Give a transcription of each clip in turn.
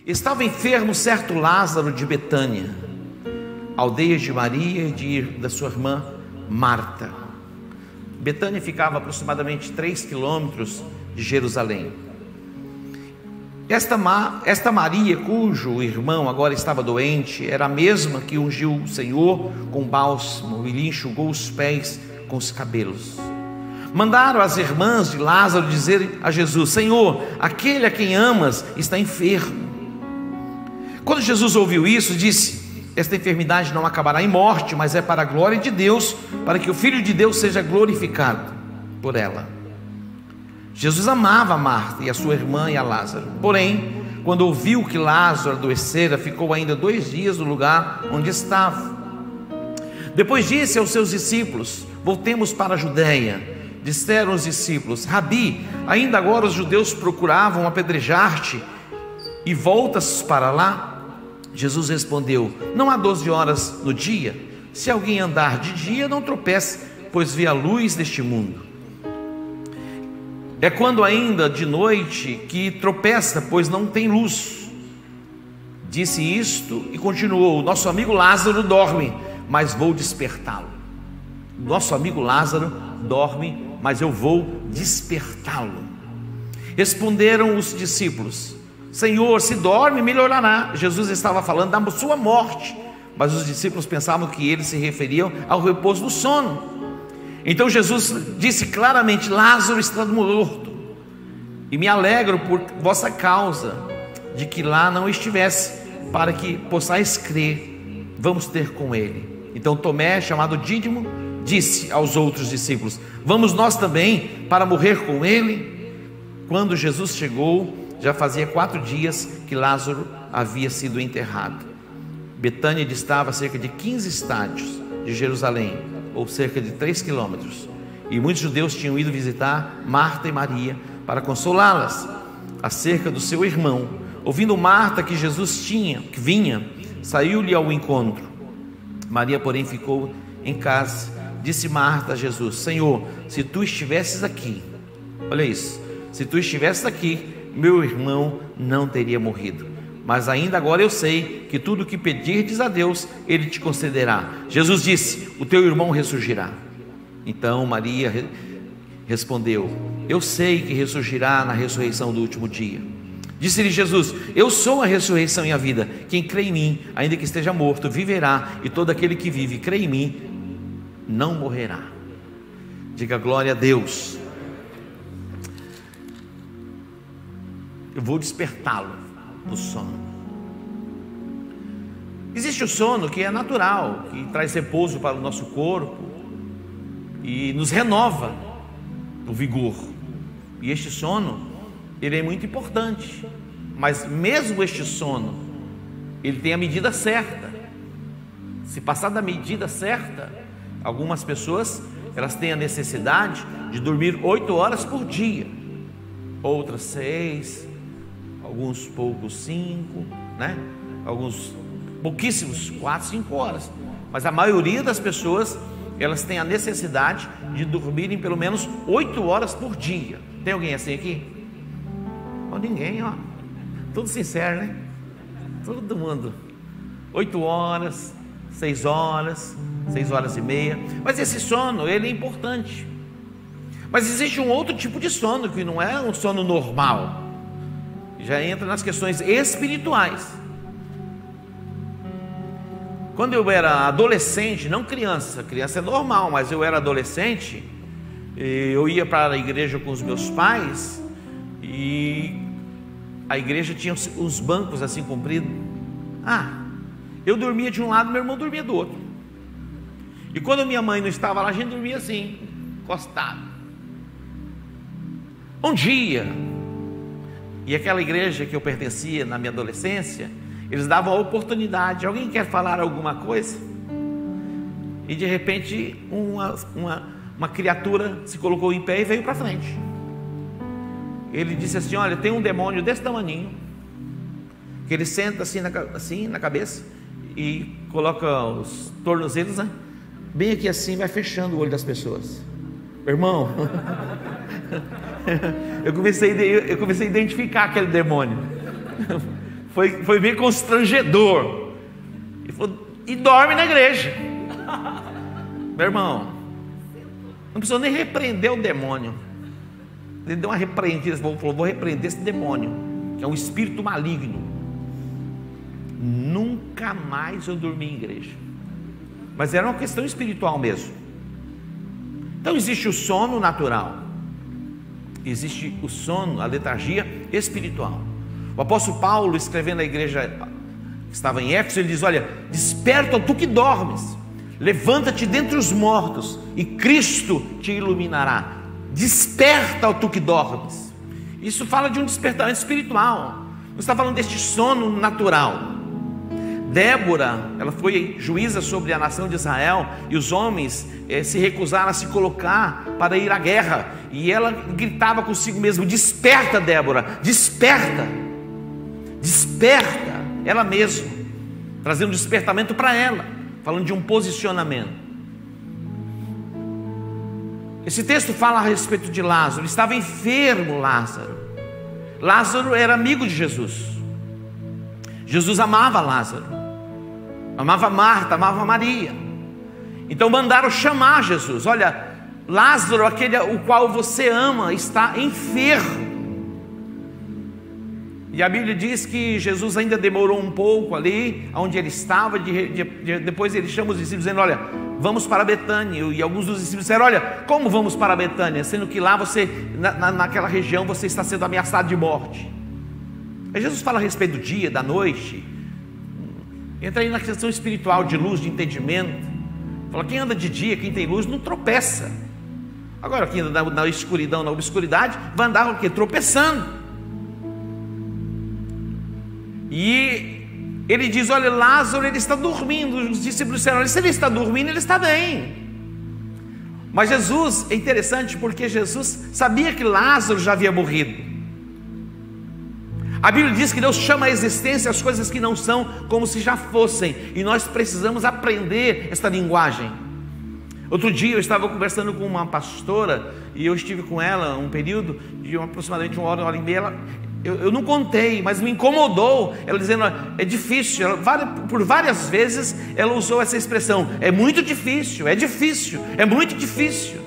Estava enfermo certo Lázaro de Betânia, aldeia de Maria e da sua irmã Marta. Betânia ficava aproximadamente 3 quilômetros de Jerusalém. Esta Maria, cujo irmão agora estava doente, era a mesma que ungiu o Senhor com bálsamo e lhe enxugou os pés com os cabelos. Mandaram as irmãs de Lázaro dizer a Jesus: Senhor, aquele a quem amas está enfermo. Quando Jesus ouviu isso, disse: esta enfermidade não acabará em morte, mas é para a glória de Deus, para que o Filho de Deus seja glorificado por ela. Jesus amava a Marta e a sua irmã e a Lázaro. Porém, quando ouviu que Lázaro adoecera, ficou ainda 2 dias no lugar onde estava. Depois disse aos seus discípulos: voltemos para a Judéia. Disseram os discípulos: Rabi, ainda agora os judeus procuravam apedrejar-te e voltas para lá? Jesus respondeu: não há 12 horas no dia? Se alguém andar de dia, não tropece, pois vê a luz deste mundo. É quando ainda de noite que tropeça, pois não tem luz. Disse isto e continuou: nosso amigo Lázaro dorme, mas vou despertá-lo. Nosso amigo Lázaro dorme, mas eu vou despertá-lo. Responderam os discípulos: Senhor, se dorme, melhorará. Jesus estava falando da sua morte, mas os discípulos pensavam que ele se referia ao repouso do sono. Então Jesus disse claramente: Lázaro está morto, e me alegro por vossa causa de que lá não estivesse, para que possais crer. Vamos ter com ele. Então Tomé, chamado Dídimo, disse aos outros discípulos: vamos nós também para morrer com ele? Quando Jesus chegou, já fazia 4 dias que Lázaro havia sido enterrado. Betânia distava cerca de 15 estádios de Jerusalém, ou cerca de 3 quilômetros, e muitos judeus tinham ido visitar Marta e Maria para consolá-las acerca do seu irmão. Ouvindo Marta que Jesus vinha, saiu-lhe ao encontro. Maria, porém, ficou em casa. Disse Marta a Jesus: Senhor, se tu estivesses aqui, olha isso, se tu estivesses aqui, meu irmão não teria morrido. Mas ainda agora eu sei que tudo o que pedirdes a Deus, Ele te concederá. Jesus disse: o teu irmão ressurgirá. Então Maria respondeu: eu sei que ressurgirá na ressurreição do último dia. Disse-lhe Jesus: eu sou a ressurreição e a vida. Quem crê em mim, ainda que esteja morto, viverá. E todo aquele que vive e crê em mim não morrerá. Diga glória a Deus. Eu vou despertá-lo do sono. Existe o sono que é natural, que traz repouso para o nosso corpo e nos renova o vigor. E este sono, ele é muito importante. Mas mesmo este sono, ele tem a medida certa. Se passar da medida certa, algumas pessoas, elas têm a necessidade de dormir 8 horas por dia, outras 6, alguns poucos 5, né? Alguns pouquíssimos 4, 5 horas. Mas a maioria das pessoas, elas têm a necessidade de dormirem pelo menos 8 horas por dia. Tem alguém assim aqui? Ó, ninguém, ó. Tudo sincero, né? Todo mundo. 8 horas, 6 horas, 6 horas e meia. Mas esse sono, ele é importante. Mas existe um outro tipo de sono, que não é um sono normal. Já entra nas questões espirituais. Quando eu era adolescente, não criança, criança é normal, mas eu era adolescente, eu ia para a igreja com os meus pais, e a igreja tinha uns bancos assim compridos. Eu dormia de um lado, meu irmão dormia do outro. E quando minha mãe não estava lá, a gente dormia assim, encostado. Um dia, e aquela igreja que eu pertencia na minha adolescência, eles davam a oportunidade: alguém quer falar alguma coisa? E de repente uma criatura se colocou em pé e veio para frente. Ele disse assim: olha, tem um demônio desse tamaninho, que ele senta assim na cabeça e coloca os tornozelos, né, bem aqui assim, vai fechando o olho das pessoas. Irmão, eu comecei a identificar aquele demônio. Foi meio constrangedor. Ele falou, e dorme na igreja. Meu irmão, não precisou nem repreender o demônio. Ele deu uma repreendida, falou, vou repreender esse demônio, que é um espírito maligno. Nunca mais eu dormi em igreja. Mas era uma questão espiritual mesmo. Então existe o sono natural, existe o sono, a letargia espiritual. O apóstolo Paulo, escrevendo à igreja que estava em Éfeso, ele diz, olha, desperta tu que dormes, levanta-te dentre os mortos e Cristo te iluminará. Desperta tu que dormes. Isso fala de um despertamento espiritual, não está falando deste sono natural. Débora, ela foi juíza sobre a nação de Israel, e os homens se recusaram a se colocar para ir à guerra, e ela gritava consigo mesma, desperta Débora, desperta, desperta, ela mesma, trazendo um despertamento para ela, falando de um posicionamento. Esse texto fala a respeito de Lázaro. Estava enfermo Lázaro. Lázaro era amigo de Jesus. Jesus amava Lázaro, amava Marta, amava Maria. Então mandaram chamar Jesus. Olha, Lázaro, aquele o qual você ama, está enfermo. E a Bíblia diz que Jesus ainda demorou um pouco ali, onde ele estava. Depois ele chama os discípulos dizendo, olha, vamos para Betânia. E alguns dos discípulos disseram, olha, como vamos para Betânia? Sendo que lá você, naquela região, você está sendo ameaçado de morte. Aí Jesus fala a respeito do dia, da noite. Entra aí na questão espiritual de luz, de entendimento. Fala, quem anda de dia, quem tem luz, não tropeça. Agora quem anda na escuridão, na obscuridade, vai andar o quê? Tropeçando. E ele diz, olha, Lázaro, ele está dormindo. Os discípulos disseram, olha, se ele está dormindo, ele está bem. Mas Jesus, é interessante porque Jesus sabia que Lázaro já havia morrido. A Bíblia diz que Deus chama à existência as coisas que não são como se já fossem, e nós precisamos aprender esta linguagem. Outro dia eu estava conversando com uma pastora, e eu estive com ela um período de aproximadamente uma hora e meia. Eu não contei, mas me incomodou ela dizendo, é difícil. Por várias vezes ela usou essa expressão, é muito difícil, é difícil, é muito difícil.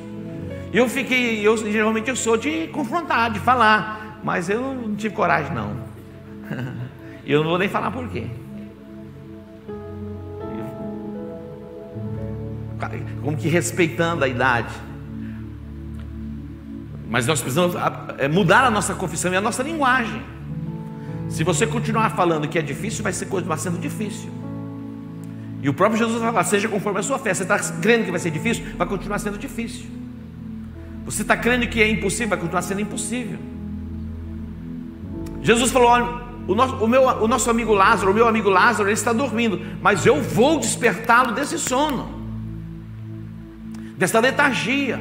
E geralmente eu sou de confrontar, de falar, mas eu não tive coragem não. E eu não vou nem falar por quê. Como que respeitando a idade. Mas nós precisamos mudar a nossa confissão e a nossa linguagem. Se você continuar falando que é difícil, vai continuar sendo difícil. E o próprio Jesus vai falar, seja conforme a sua fé. Você está crendo que vai ser difícil? Vai continuar sendo difícil. Você está crendo que é impossível? Vai continuar sendo impossível. Jesus falou, olha, o nosso amigo Lázaro, o meu amigo Lázaro, ele está dormindo, mas eu vou despertá-lo desse sono, desta letargia.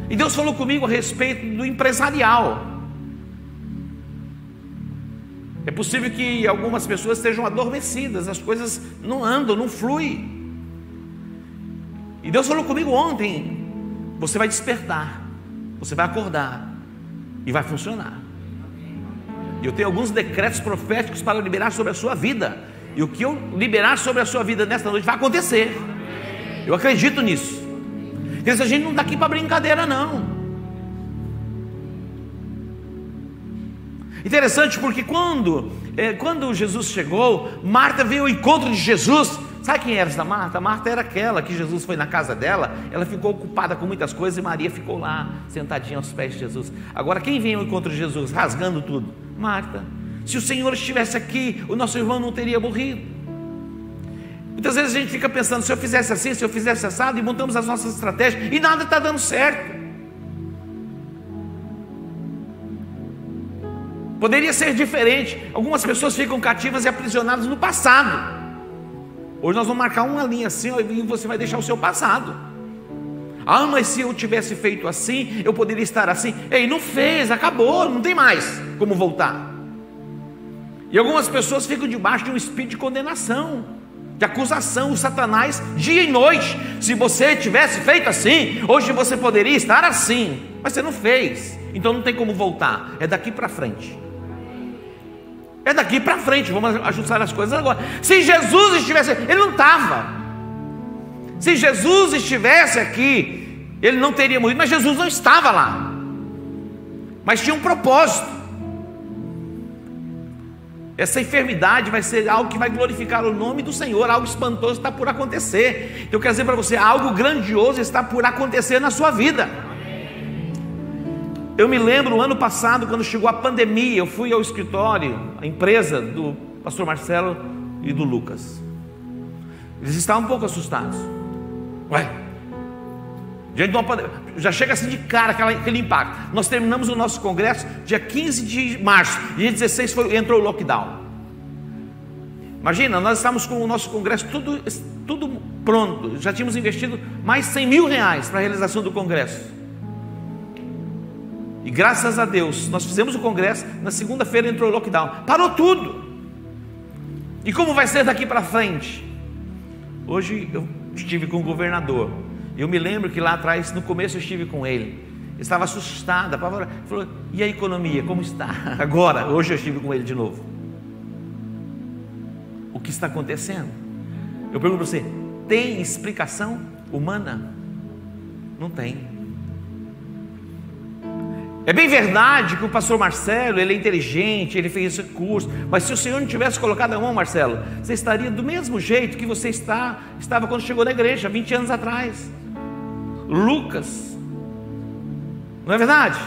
E Deus falou comigo a respeito do empresarial. É possível que algumas pessoas estejam adormecidas, as coisas não andam, não fluem. E Deus falou comigo ontem, você vai despertar, você vai acordar e vai funcionar. E eu tenho alguns decretos proféticos para liberar sobre a sua vida, e o que eu liberar sobre a sua vida nesta noite vai acontecer. Eu acredito nisso. Porque a gente não está aqui para brincadeira não. Interessante porque quando Jesus chegou, Marta veio ao encontro de Jesus. Sabe quem era essa Marta? Marta era aquela que Jesus foi na casa dela, ela ficou ocupada com muitas coisas e Maria ficou lá, sentadinha aos pés de Jesus. Agora quem veio ao encontro de Jesus, rasgando tudo? Marta. Se o Senhor estivesse aqui, o nosso irmão não teria morrido. Muitas vezes a gente fica pensando, se eu fizesse assim, se eu fizesse assado, e montamos as nossas estratégias, e nada está dando certo. Poderia ser diferente. Algumas pessoas ficam cativas e aprisionadas no passado. Hoje nós vamos marcar uma linha assim, e você vai deixar o seu passado. Ah, mas se eu tivesse feito assim, eu poderia estar assim. Ei, não fez, acabou, não tem mais como voltar. E algumas pessoas ficam debaixo de um espírito de condenação, de acusação, o Satanás, dia e noite. Se você tivesse feito assim, hoje você poderia estar assim, mas você não fez, então não tem como voltar, é daqui para frente. É daqui para frente, vamos ajustar as coisas agora. Se Jesus estivesse, ele não estava. Se Jesus estivesse aqui, ele não teria morrido, mas Jesus não estava lá. Mas tinha um propósito. Essa enfermidade vai ser algo que vai glorificar o nome do Senhor. Algo espantoso está por acontecer. Então eu quero dizer para você, algo grandioso está por acontecer na sua vida. Eu me lembro, no ano passado, quando chegou a pandemia, eu fui ao escritório, a empresa do pastor Marcelo e do Lucas. Eles estavam um pouco assustados. Ué, diante de uma pandemia, já chega assim de cara aquele impacto. Nós terminamos o nosso congresso dia 15 de março, dia 16 entrou o lockdown. Imagina, nós estávamos com o nosso congresso tudo pronto, já tínhamos investido mais R$100 mil para a realização do congresso. E graças a Deus, nós fizemos o congresso, na segunda-feira entrou o lockdown, parou tudo. E como vai ser daqui para frente? Hoje eu estive com o governador. Eu me lembro que lá atrás, no começo eu estive com ele. Ele estava assustado, apavorado. Ele falou, e a economia, como está? Agora, hoje eu estive com ele de novo. O que está acontecendo? Eu pergunto para você, tem explicação humana? Não tem. É bem verdade que o pastor Marcelo, ele é inteligente, ele fez esse curso, mas se o Senhor não tivesse colocado a mão, Marcelo, você estaria do mesmo jeito que você estava quando chegou na igreja, 20 anos atrás. Lucas, não é verdade?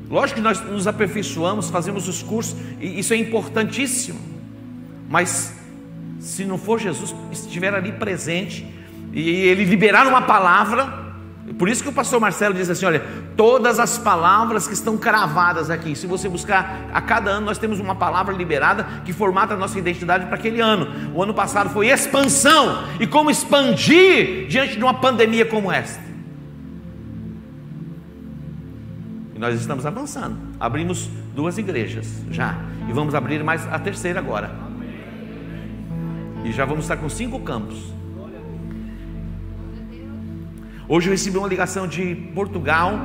Lógico que nós nos aperfeiçoamos, fazemos os cursos, e isso é importantíssimo, mas se não for Jesus estiver ali presente, e ele liberar uma palavra, por isso que o pastor Marcelo diz assim, olha, todas as palavras que estão cravadas aqui, se você buscar, a cada ano nós temos uma palavra liberada que formata a nossa identidade para aquele ano. O ano passado foi expansão, e como expandir diante de uma pandemia como esta. E nós estamos avançando, abrimos 2 igrejas já, e vamos abrir mais a 3ª agora, e já vamos estar com 5 campos. Hoje eu recebi uma ligação de Portugal,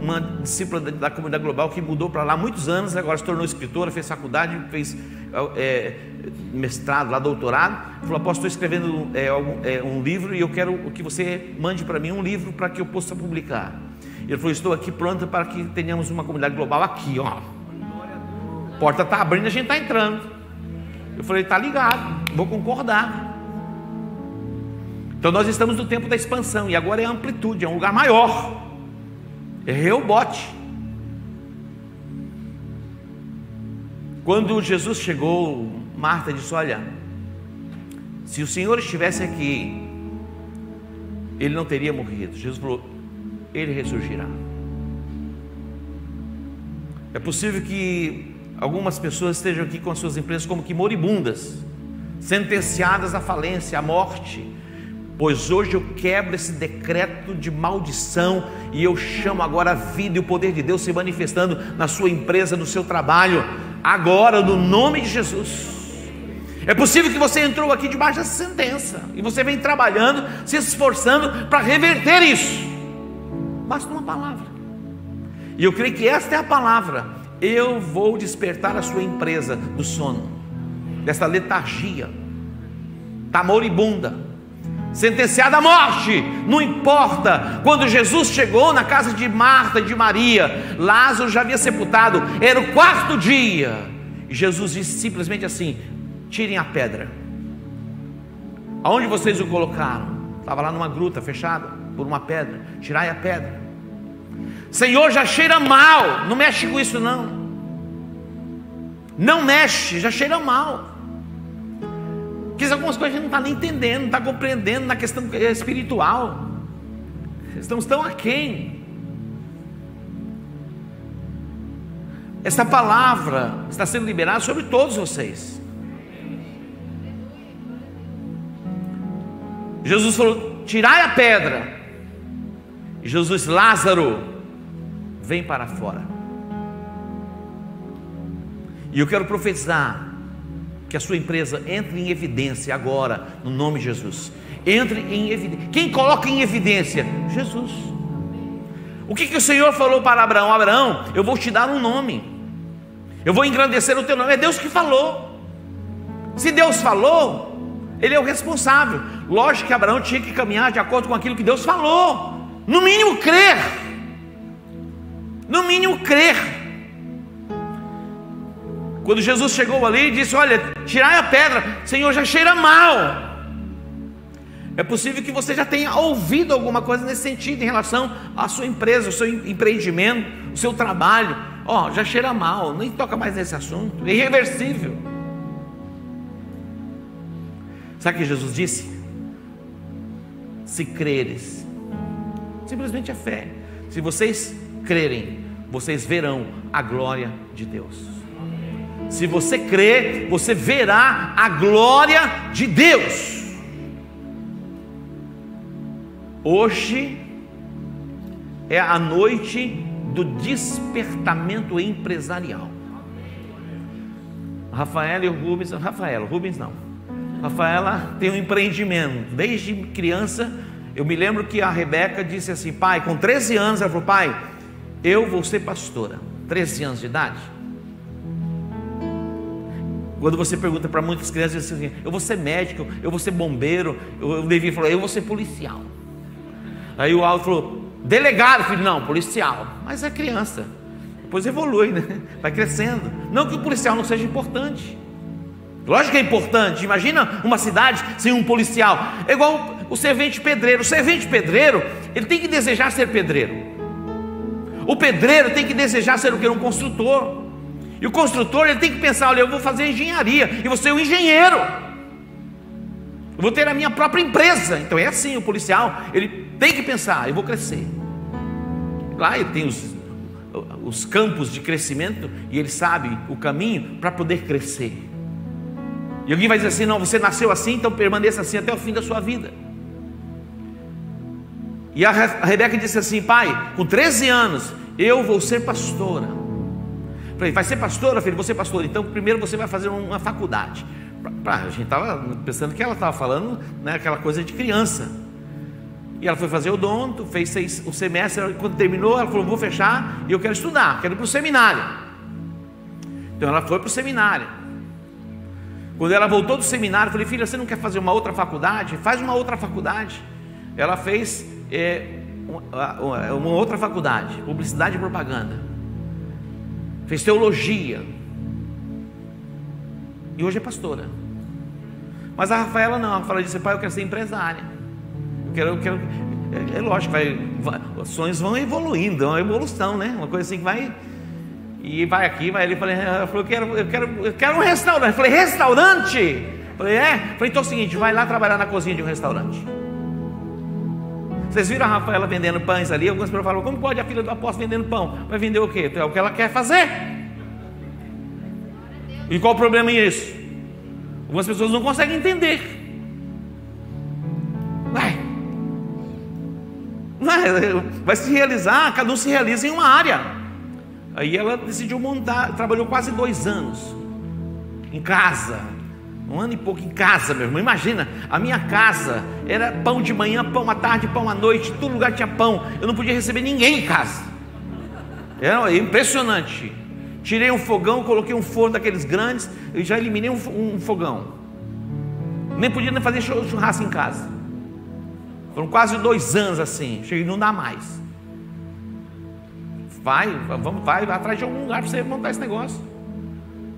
uma discípula da comunidade global que mudou para lá há muitos anos, agora se tornou escritora, fez faculdade, fez mestrado, lá doutorado. Falou, apóstolo, estou escrevendo um livro e eu quero que você mande para mim um livro para que eu possa publicar. Ele falou, estou aqui pronta para que tenhamos uma comunidade global aqui, ó. A porta está abrindo, a gente está entrando. Eu falei, está ligado, vou concordar. Então nós estamos no tempo da expansão, e agora é amplitude, é um lugar maior, é Reobote. Quando Jesus chegou, Marta disse, olha, se o Senhor estivesse aqui, ele não teria morrido. Jesus falou, ele ressurgirá. É possível que algumas pessoas estejam aqui com as suas empresas como que moribundas, sentenciadas à falência, à morte. Pois hoje eu quebro esse decreto de maldição e eu chamo agora a vida e o poder de Deus se manifestando na sua empresa, no seu trabalho, agora, no nome de Jesus. É possível que você entrou aqui debaixo dessa sentença e você vem trabalhando, se esforçando para reverter isso. Basta uma palavra, e eu creio que esta é a palavra. Eu vou despertar a sua empresa do sono, dessa letargia, da moribunda, sentenciada à morte. Não importa, quando Jesus chegou na casa de Marta e de Maria, Lázaro já havia sepultado, era o 4º dia, e Jesus disse simplesmente assim, tirem a pedra. Aonde vocês o colocaram? Estava lá numa gruta fechada por uma pedra. Tirai a pedra. Senhor, já cheira mal, não mexe com isso não, não mexe, já cheira mal. Porque algumas coisas a gente não está nem entendendo, não está compreendendo na questão espiritual. Estamos tão aquém. Essa palavra está sendo liberada sobre todos vocês. Jesus falou, tirai a pedra. E Jesus disse, Lázaro, vem para fora. E eu quero profetizar que a sua empresa entre em evidência agora, no nome de Jesus. Entre em evidência. Quem coloca em evidência? Jesus. O que o Senhor falou para Abraão? Abraão, eu vou te dar um nome. eu vou engrandecer o teu nome. É Deus que falou. Se Deus falou, Ele é o responsável. Lógico que Abraão tinha que caminhar de acordo com aquilo que Deus falou. No mínimo crer. No mínimo crer. Quando Jesus chegou ali e disse: olha, tirai a pedra, Senhor, já cheira mal. É possível que você já tenha ouvido alguma coisa nesse sentido, em relação à sua empresa, ao seu empreendimento, o seu trabalho. Ó, já cheira mal, nem toca mais nesse assunto, é irreversível. Sabe o que Jesus disse? Se creres, simplesmente a fé. Se vocês crerem, vocês verão a glória de Deus. Se você crer, você verá a glória de Deus. Hoje é a noite do despertamento empresarial. Rafaela e o Rubens, Rubens não. Rafaela tem um empreendimento. Desde criança, eu me lembro que a Rebeca disse assim: pai, com 13 anos, ela falou: pai, eu vou ser pastora. 13 anos de idade. Quando você pergunta para muitas crianças, diz assim: eu vou ser médico, eu vou ser bombeiro. O Levi falou: eu vou ser policial. Aí o Aldo falou: delegado, filho. Não, policial. Mas é criança, depois evolui, né? Vai crescendo. Não que o policial não seja importante, lógico que é importante. Imagina uma cidade sem um policial. É igual o servente pedreiro. O servente pedreiro, ele tem que desejar ser pedreiro. O pedreiro tem que desejar ser o quê? Um construtor. E o construtor, ele tem que pensar: olha, eu vou fazer engenharia e vou ser um engenheiro, eu vou ter a minha própria empresa. Então é assim, o policial, ele tem que pensar: eu vou crescer. Lá ele tem os campos de crescimento, e ele sabe o caminho para poder crescer. E alguém vai dizer assim: não, você nasceu assim, então permaneça assim até o fim da sua vida. E a Rebeca disse assim: pai, com 13 anos eu vou ser pastora. Falei: vai ser pastora, filho? Vou ser pastora. Então primeiro você vai fazer uma faculdade. A gente estava pensando que ela estava falando, né, aquela coisa de criança. E ela foi fazer odonto, fez o semestre. Quando terminou, ela falou: vou fechar e eu quero estudar, quero ir para o seminário. Então ela foi para o seminário. Quando ela voltou do seminário, eu falei: filha, você não quer fazer uma outra faculdade? Faz uma outra faculdade. Ela fez uma outra faculdade, publicidade e propaganda. Fez teologia. E hoje é pastora. Mas a Rafaela não. A Rafaela disse: pai, eu quero ser empresária. Eu quero. É lógico, os sonhos vão evoluindo, é uma evolução, né? Uma coisa assim que vai. E vai aqui, vai ali. Ela falou: eu quero um restaurante. Eu falei: restaurante? Eu falei: é? Eu falei: então é o seguinte, vai lá trabalhar na cozinha de um restaurante. Vocês viram a Rafaela vendendo pães ali? Algumas pessoas falam: como pode a filha do apóstolo vendendo pão? Vai vender o quê? É o que ela quer fazer. E qual o problema nisso? Algumas pessoas não conseguem entender. Vai se realizar, cada um se realiza em uma área. Aí ela decidiu montar, trabalhou quase 2 anos em casa, 1 ano e pouco em casa, meu irmão. Imagina, a minha casa era pão de manhã, pão à tarde, pão à noite, todo lugar tinha pão. Eu não podia receber ninguém em casa. Era impressionante. Tirei um fogão, coloquei um forno daqueles grandes, eu já eliminei um fogão. Nem podia nem fazer churrasco em casa. Foram quase 2 anos assim. Cheguei: não dá mais. Vai atrás de algum lugar para você montar esse negócio.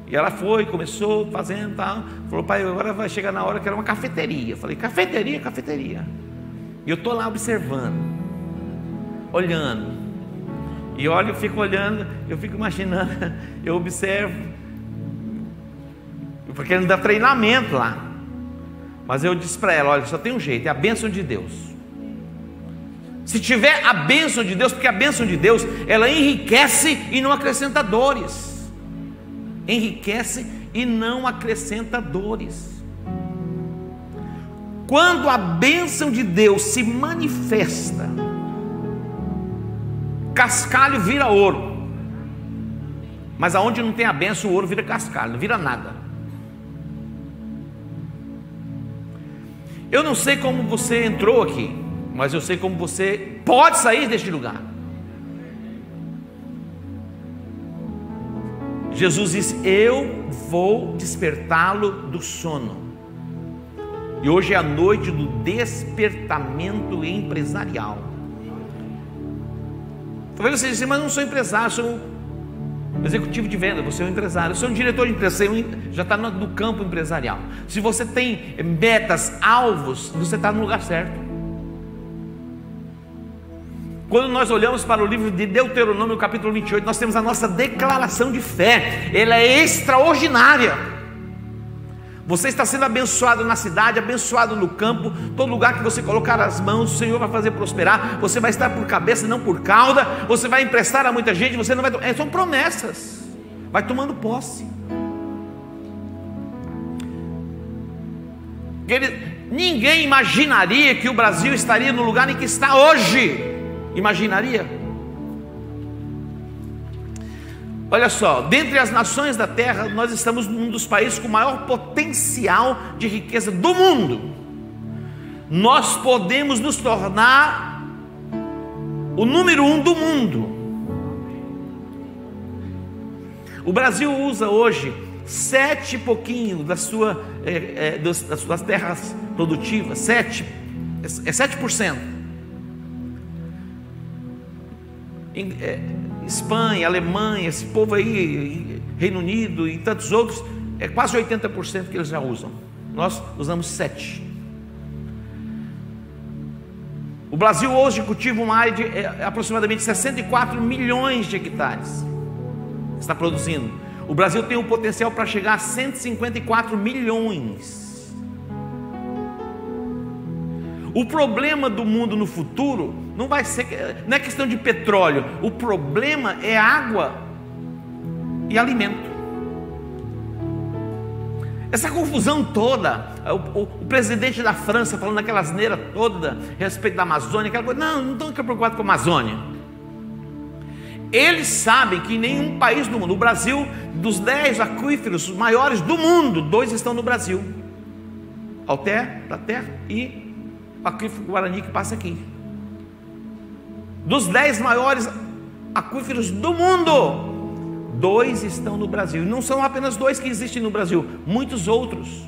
E ela foi, começou fazendo, tal. Falou: pai, agora vai chegar na hora que era uma cafeteria. Eu falei: cafeteria, cafeteria. E eu estou lá observando, olhando. E olha, eu fico olhando, eu fico imaginando, eu observo, porque não dá treinamento lá. Mas eu disse para ela: olha, só tem um jeito, é a bênção de Deus. Se tiver a bênção de Deus, porque a bênção de Deus, ela enriquece e não acrescenta dores. Enriquece e não acrescenta dores. Quando a bênção de Deus se manifesta, cascalho vira ouro. Mas aonde não tem a bênção, o ouro vira cascalho, não vira nada. Eu não sei como você entrou aqui, mas eu sei como você pode sair deste lugar. Jesus disse: eu vou despertá-lo do sono. E hoje é a noite do despertamento empresarial. Talvez você diga: mas eu não sou empresário, sou um executivo de venda. Você é um empresário, você é um diretor de empresa, você já está no campo empresarial. Se você tem metas, alvos, você está no lugar certo. Quando nós olhamos para o livro de Deuteronômio, capítulo 28, nós temos a nossa declaração de fé. Ela é extraordinária. Você está sendo abençoado na cidade, abençoado no campo. Todo lugar que você colocar as mãos, o Senhor vai fazer prosperar. Você vai estar por cabeça, não por cauda. Você vai emprestar a muita gente, você não vai... São promessas. Vai tomando posse. Ninguém imaginaria que o Brasil estaria no lugar em que está hoje. Imaginaria? Olha só, dentre as nações da terra, nós estamos num dos países com maior potencial de riqueza do mundo. Nós podemos nos tornar o número 1 do mundo. O Brasil usa hoje 7 e pouquinho das suas terras produtivas, 7%. Espanha, Alemanha, esse povo aí, Reino Unido e tantos outros, é quase 80% que eles já usam. Nós usamos 7%. O Brasil hoje cultiva uma área de aproximadamente 64 milhões de hectares. Está produzindo. O Brasil tem um potencial para chegar a 154 milhões. O problema do mundo no futuro não vai ser, não é questão de petróleo. O problema é água e alimento. Essa confusão toda, o presidente da França falando aquela asneira toda a respeito da Amazônia, aquela coisa, não estão preocupados com a Amazônia. Eles sabem que em nenhum país do mundo, o Brasil, dos 10 aquíferos maiores do mundo, 2 estão no Brasil: Alter da Terra e o aquífero Guarani, que passa aqui. Dos 10 maiores aquíferos do mundo, 2 estão no Brasil. E não são apenas 2 que existem no Brasil, muitos outros.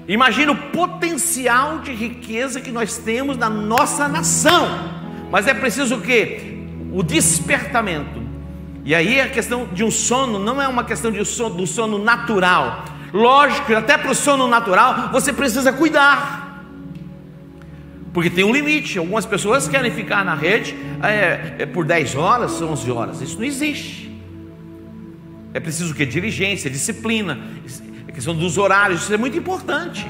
Imagina o potencial de riqueza que nós temos na nossa nação. Mas é preciso o quê? O despertamento. E aí a questão de um sono não é uma questão do sono natural. Lógico que até para o sono natural você precisa cuidar, porque tem um limite. Algumas pessoas querem ficar na rede por 10 horas, 11 horas. Isso não existe. É preciso o quê? Diligência, disciplina, a questão dos horários. Isso é muito importante.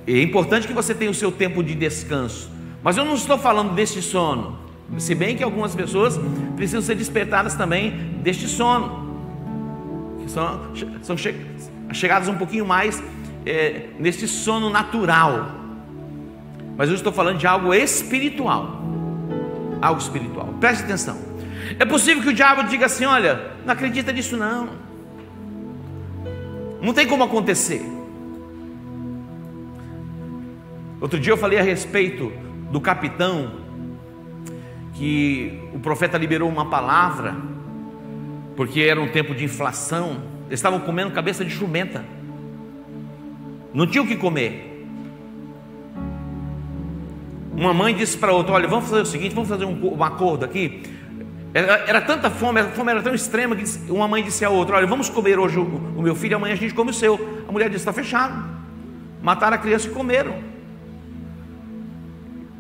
É importante que você tenha o seu tempo de descanso. Mas eu não estou falando deste sono, se bem que algumas pessoas precisam ser despertadas também deste sono, que são chegadas um pouquinho mais nesse sono natural. Mas eu estou falando de algo espiritual. Algo espiritual. Preste atenção. É possível que o diabo diga assim: olha, não acredita nisso não, não tem como acontecer. Outro dia eu falei a respeito do capitão, que o profeta liberou uma palavra, porque era um tempo de inflação. Eles estavam comendo cabeça de jumenta, não tinham o que comer. Uma mãe disse para outra: olha, vamos fazer o seguinte, vamos fazer um acordo aqui. Era tanta fome, a fome era tão extrema que uma mãe disse a outra: olha, vamos comer hoje o meu filho, amanhã a gente come o seu. A mulher disse: está fechado. Mataram a criança e comeram.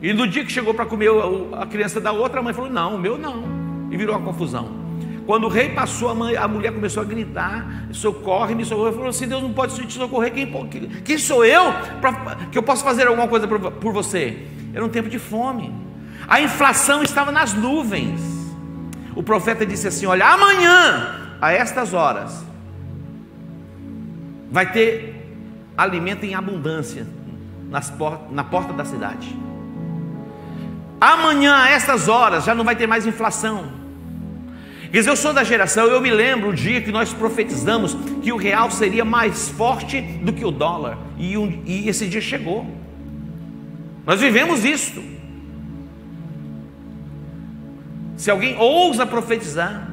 E no dia que chegou para comer a criança da outra, a mãe falou: não, o meu não. E virou uma confusão. Quando o rei passou, a mulher começou a gritar: socorre-me, socorre. Ele falou assim: Deus não pode te socorrer, quem sou eu que eu posso fazer alguma coisa por você? Era um tempo de fome, a inflação estava nas nuvens. O profeta disse assim: olha, amanhã, a estas horas, vai ter alimento em abundância na porta da cidade. Amanhã, a estas horas, já não vai ter mais inflação. Quer dizer, eu sou da geração, eu me lembro o dia que nós profetizamos que o real seria mais forte do que o dólar, e esse dia chegou. Nós vivemos isso. Se alguém ousa profetizar,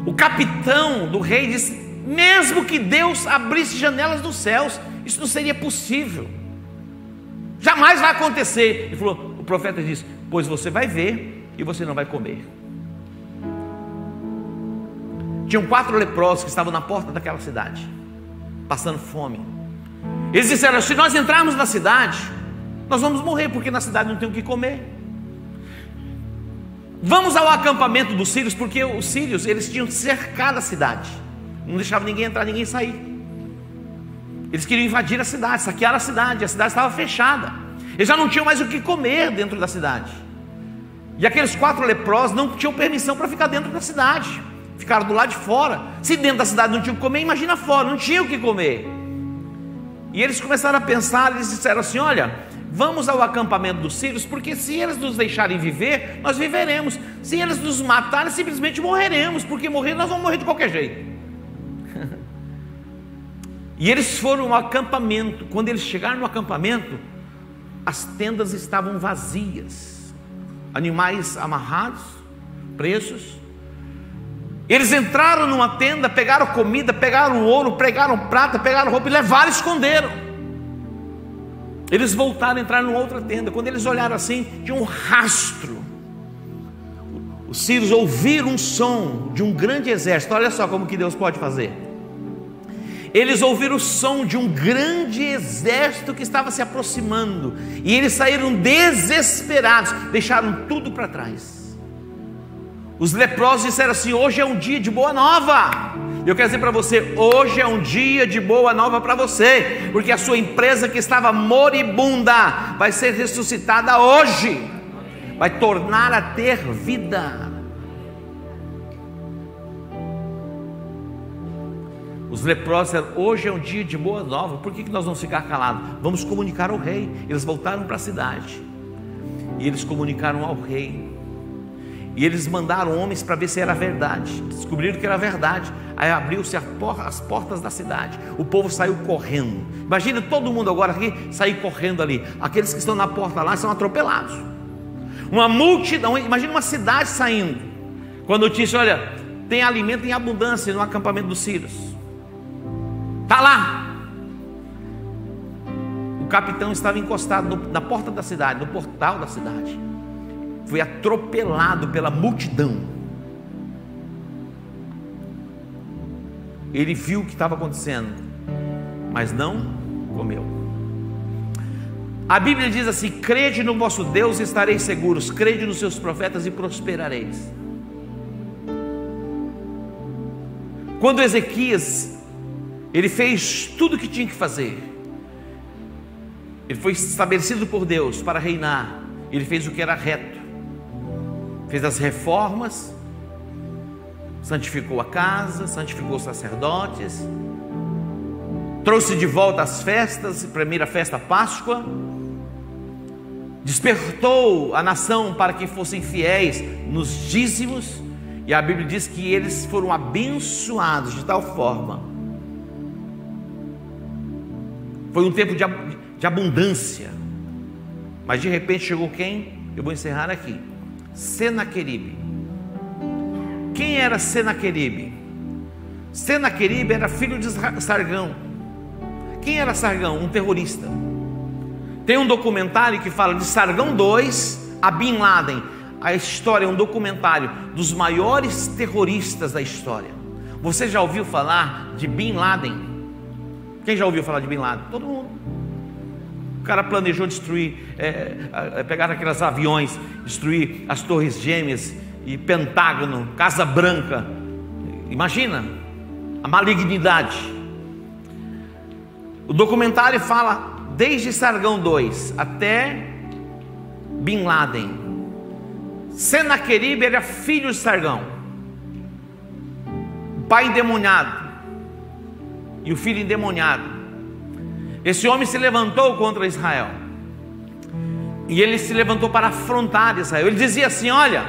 o capitão do rei disse: mesmo que Deus abrisse janelas dos céus, isso não seria possível, jamais vai acontecer. Ele falou, o profeta disse: pois você vai ver e você não vai comer. Tinham 4 leprosos que estavam na porta daquela cidade, passando fome. Eles disseram: se nós entrarmos na cidade, nós vamos morrer, porque na cidade não tem o que comer. Vamos ao acampamento dos sírios, porque os sírios, eles tinham cercado a cidade, não deixavam ninguém entrar, ninguém sair. Eles queriam invadir a cidade, saquear a cidade estava fechada, eles já não tinham mais o que comer dentro da cidade. E aqueles 4 leprosos não tinham permissão para ficar dentro da cidade, ficaram do lado de fora. Se dentro da cidade não tinha o que comer, imagina fora, não tinha o que comer. E eles começaram a pensar, eles disseram assim: olha, vamos ao acampamento dos sírios, porque se eles nos deixarem viver, nós viveremos. Se eles nos matarem, simplesmente morreremos, porque morrer, nós vamos morrer de qualquer jeito. E eles foram ao acampamento. Quando eles chegaram no acampamento, as tendas estavam vazias, animais amarrados, presos. Eles entraram numa tenda, pegaram comida, pegaram ouro, pegaram prata, pegaram roupa e levaram e esconderam. Eles voltaram a entrar numa outra tenda. Quando eles olharam assim, tinha um rastro. Os sírios ouviram um som de um grande exército. Olha só como que Deus pode fazer. Eles ouviram o som de um grande exército que estava se aproximando, e eles saíram desesperados, deixaram tudo para trás. Os leprosos disseram assim: hoje é um dia de boa nova. Eu quero dizer para você, hoje é um dia de boa nova para você, porque a sua empresa que estava moribunda vai ser ressuscitada hoje, vai tornar a ter vida. Os leprosos disseram: hoje é um dia de boa nova, por que nós vamos ficar calados? Vamos comunicar ao rei. Eles voltaram para a cidade e eles comunicaram ao rei. E eles mandaram homens para ver se era verdade. Descobriram que era verdade. Aí abriu-se as portas da cidade. O povo saiu correndo. Imagina todo mundo agora aqui sair correndo ali. Aqueles que estão na porta lá são atropelados. Uma multidão. Imagina uma cidade saindo com a notícia: olha, tem alimento em abundância no acampamento dos sírios. Está lá. O capitão estava encostado na porta da cidade, no portal da cidade. Foi atropelado pela multidão. Ele viu o que estava acontecendo, mas não comeu. A Bíblia diz assim: crede no vosso Deus e estareis seguros, crede nos seus profetas e prosperareis. Quando Ezequias, ele fez tudo o que tinha que fazer, ele foi estabelecido por Deus para reinar, ele fez o que era reto, fez as reformas, santificou a casa, santificou os sacerdotes, trouxe de volta as festas, primeira festa, Páscoa, despertou a nação para que fossem fiéis nos dízimos, e a Bíblia diz que eles foram abençoados de tal forma. Foi um tempo de abundância, mas de repente chegou quem? Eu vou encerrar aqui. Senaqueribe. Quem era Senaqueribe? Senaqueribe era filho de Sargão. Quem era Sargão? Um terrorista. Tem um documentário que fala de Sargão II a Bin Laden. A história é um documentário dos maiores terroristas da história. Você já ouviu falar de Bin Laden? Quem já ouviu falar de Bin Laden? Todo mundo. O cara planejou destruir, pegar aqueles aviões, destruir as Torres Gêmeas e Pentágono, Casa Branca. Imagina a malignidade. O documentário fala desde Sargão II até Bin Laden. Senaqueribe era filho de Sargão, o pai endemoniado e o filho endemoniado. Esse homem se levantou contra Israel, e ele se levantou para afrontar Israel. Ele dizia assim: olha,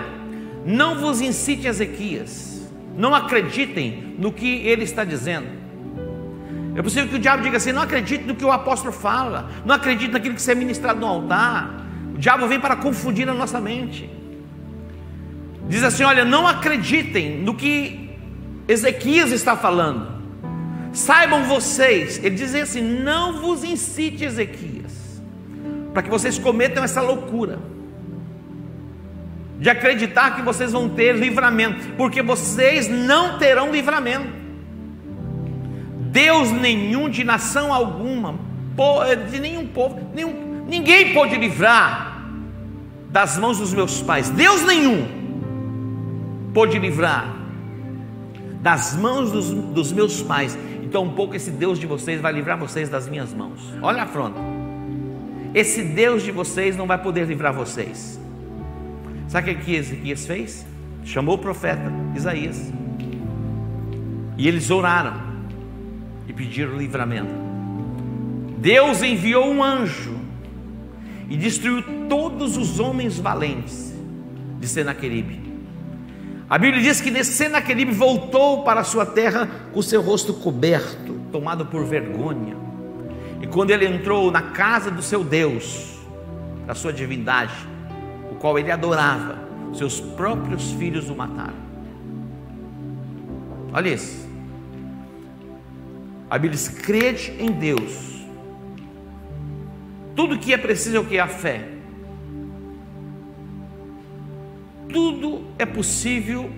não vos incite Ezequias, não acreditem no que ele está dizendo. É possível que o diabo diga assim: não acredite no que o apóstolo fala, não acredite naquilo que é ministrado no altar. O diabo vem para confundir a nossa mente. Diz assim: olha, não acreditem no que Ezequias está falando. Saibam vocês, ele diz assim: não vos incite, Ezequias, para que vocês cometam essa loucura de acreditar que vocês vão ter livramento, porque vocês não terão livramento. Deus nenhum, de nação alguma, de nenhum povo, ninguém pôde livrar das mãos dos meus pais. Deus nenhum pôde livrar das mãos dos meus pais. Então um pouco esse Deus de vocês vai livrar vocês das minhas mãos. Olha a afronta. Esse Deus de vocês não vai poder livrar vocês. Sabe o que Ezequias fez? Chamou o profeta Isaías, e eles oraram e pediram livramento. Deus enviou um anjo e destruiu todos os homens valentes de Senaqueribe. A Bíblia diz que Senaqueribe voltou para a sua terra com o seu rosto coberto, tomado por vergonha. E quando ele entrou na casa do seu Deus, da sua divindade, o qual ele adorava, seus próprios filhos o mataram. Olha isso. A Bíblia diz: crede em Deus. Tudo que é preciso é o que? A fé. Tudo é possível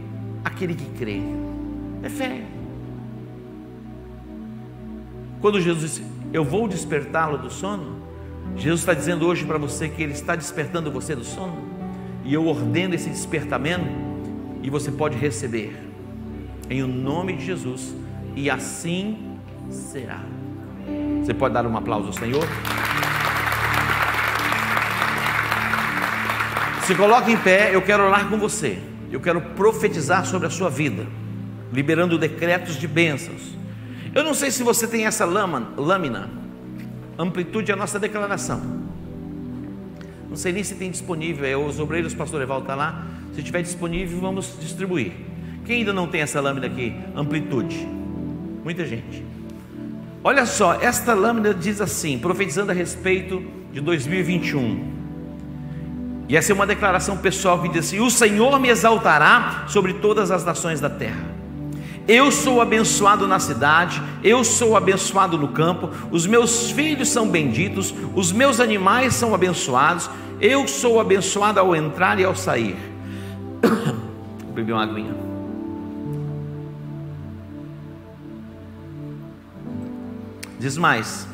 aquele que crê. É fé. Quando Jesus disse: eu vou despertá-lo do sono, Jesus está dizendo hoje para você que Ele está despertando você do sono, e eu ordeno esse despertamento, e você pode receber, em o nome de Jesus, e assim será. Você pode dar um aplauso ao Senhor? Se coloque em pé, eu quero orar com você, eu quero profetizar sobre a sua vida, liberando decretos de bênçãos. Eu não sei se você tem essa lâmina, amplitude é a nossa declaração. Não sei nem se tem disponível, os obreiros, o pastor Evaldo está lá. Se tiver disponível, vamos distribuir. Quem ainda não tem essa lâmina aqui? Amplitude. Muita gente. Olha só, esta lâmina diz assim, profetizando a respeito de 2021. E essa é uma declaração pessoal que diz assim: o Senhor me exaltará sobre todas as nações da terra. Eu sou abençoado na cidade, eu sou abençoado no campo, os meus filhos são benditos, os meus animais são abençoados, eu sou abençoado ao entrar e ao sair. Vou beber uma aguinha. Diz mais: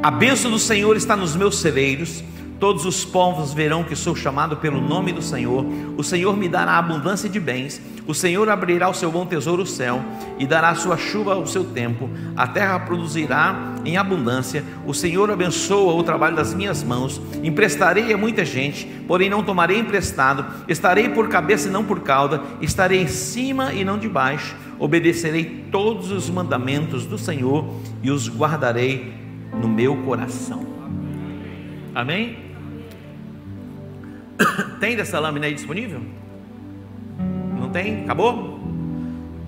a bênção do Senhor está nos meus celeiros, todos os povos verão que sou chamado pelo nome do Senhor. O Senhor me dará abundância de bens, o Senhor abrirá o seu bom tesouro, o céu, e dará sua chuva ao seu tempo, a terra produzirá em abundância. O Senhor abençoa o trabalho das minhas mãos. Emprestarei a muita gente, porém não tomarei emprestado. Estarei por cabeça e não por cauda, estarei em cima e não de baixo. Obedecerei todos os mandamentos do Senhor e os guardarei no meu coração. Amém? Tem dessa lâmina aí disponível? Não tem? Acabou?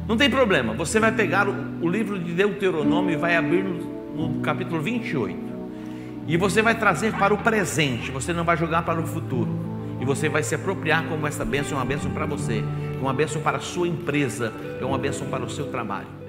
Não tem problema, você vai pegar o livro de Deuteronômio e vai abrir no capítulo 28, e você vai trazer para o presente, você não vai jogar para o futuro, e você vai se apropriar como essa bênção é uma bênção para você, é uma bênção para a sua empresa, é uma bênção para o seu trabalho.